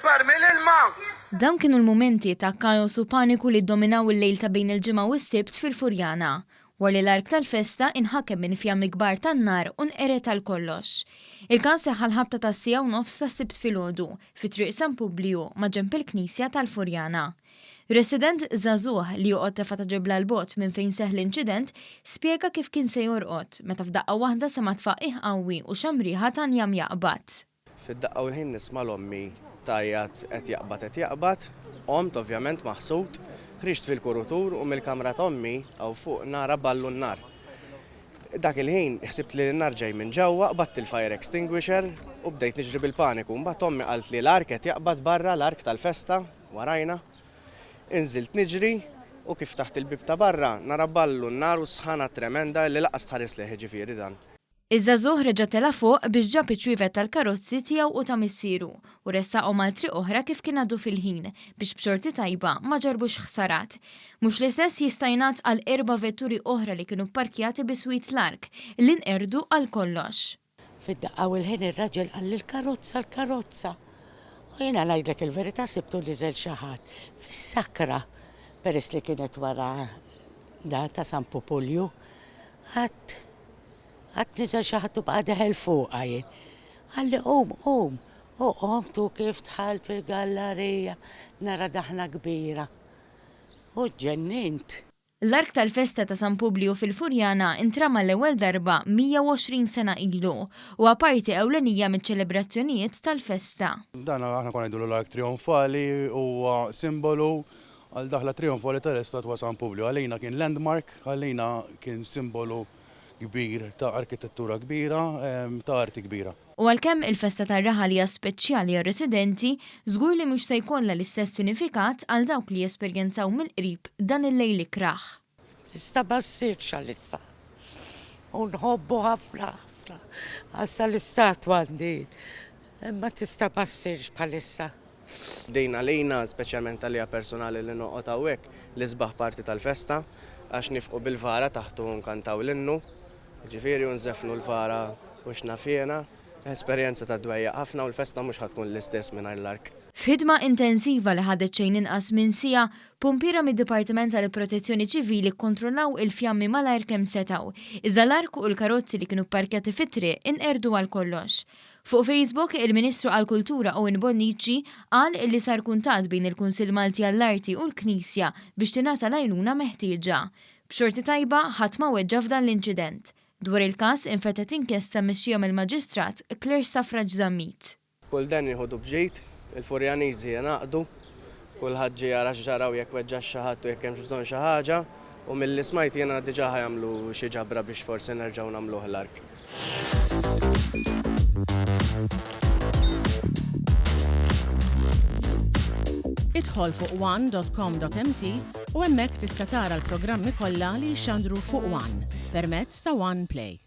kbar mill-ilma. Dawn kienu l-momenti ta' kajos u paniku li ddominaw il-lejl ta' bejn il-ġimgħa u s-sibt fil-Furjana. War li l-Ark Tal-Festa inħakem minn fjammi kbar tan-nar u nqered għal-kollox. Il-każ seħħa l-ħabta ta' sija u nofs ta' sibt filgħodu fi triq San Publiju ma' ġenb il-Knisja tal-Furjana. Resident żagħżugħ li joqgħod tefa' ta' ġibla l-bogħod minn fejn seħħ l-inċident spjega kif kien se jorqod meta f'daqqa waħda sema' tfaqqih qawwi u xamriħa tanjam jaqbad. Fid-daqqa u l-ħin nisma' l-ommi tajjat qed jaqbad. Qomt ovvjament maħsud, ħriġt fil-kurutur u mill-kamra ta' ommi aw fuq nara ballu n-nar. Dak il-ħin ħsibt li n-nar ġej minn ġewwa, qbadt il-fire extinguisher u bdejt niġri bil-paniku. Mbagħad ommi qalt li l-Ark qed jaqbad barra l-Ark Tal-Festa warajna. Inżilt niġri u kif taħt il-bib ta' barra nara ballu n-nar u sħana tremenda li laqas tħares liħ ġifieri dan. Iż-żagħżugħ reġa' tela fuq biex ġab iċ-ċwievet tal-karozzi tiegħu u ta' missieru u ressaqhom mal triq oħra kif kien għaddu fil-ħin biex b'xorti tajba ma ġarbux ħsarat. Mhux l-istess jista' jingħad għal 4 vetturi oħra li kienu pparkjati biswit l-Ark li nqerdu għall-kollox. Fid-daqqa u l-ħin ir-raġel qal l-karozza. U jiena ngħidlek il-verità sibtu li żel xi ħadd fis-sakra peress li kienet wara da ta' San Publiju. Ħadd niżel xi ħadd u baqa' deħel fuqha jien. Għalli qomtu kif tħalt fil-gallerija nara daħna kbira. U ġennint. L-Ark Tal-Festa ta' San Publiju fil-Furjana intrama l-ewwel darba 120 sena ilu u apparti ewlenija miċ-ċelebrazzjonijiet tal-festa. Dan aħna konna ngħidu l-Ark Trijonfali huwa simbolu għal daħla trijonfali tal-Estat wa San Publiju. Għalina kien landmark, għalina kien simbolu kbir ta' arkitettura kbira, ta' arti kbira. U għalkemm il-festa tar-raħal hija speċjali għar-residenti, żgur li mhux se jkollha l-istess sinifikat għal dawk li jesperjenzaw mill-qrib dan il-lejl ikraħ. Tista' ma ssirx għalissa. U nħobbu ħafna. Għassa l-istatwa għandi. Imma tista' ma ssirx bħalissa. Dejna lejna, speċjalment għalija personali li noqgħod hawnhekk li sbaħ parti tal-festa għax nifqu bil-vara taħtu nkantaw l-innu. Ġifieri nżefnu l-vara u x'nafjena. Esperjenza ta' dwejja ħafna u l-festa mhux ħatkun l-istess mingħajr l-Ark. F'ħidma intensiva li ħadet xejn inqas minn sija, pumpiera mid-Dipartiment tal-Protezzjoni Ċivili kkontrollaw il-fjammi malajr kemm setgħu. Iżda l-Ark u l-karozzi li kienu pparkjati fit-triq inqerdu għall-kollox. Fuq Facebook, il-Ministru għall-Kultura Owen Bonnici qal li sar kuntatt bejn il-Kunsill Malti għall-Arti u l-Knisja biex tingħata l-għajnuna meħtieġa. B'xorti tajba ħadd ma weġġa f'dan l-inċident. Dwar il-każ infetet inkjesta mexxija mill-Maġistrat Claire Safraġ Zammit. Kull dan jieħdu bġejt, il-Furjaniżi jingħaqdu, kulħadd ġie jara x'ġaraw jekk weġġax xi ħadd u jekk hemm bżonn xi ħaġa, u milli smajt jiena diġà ħajamlu xi ġabra biex forsi nerġgħu nagħmluh l-Ark. Idħol fuq one.com.mt u hemmhekk tista' tara l-programmi kollha li jxandru fuq One permezz ta' One Play.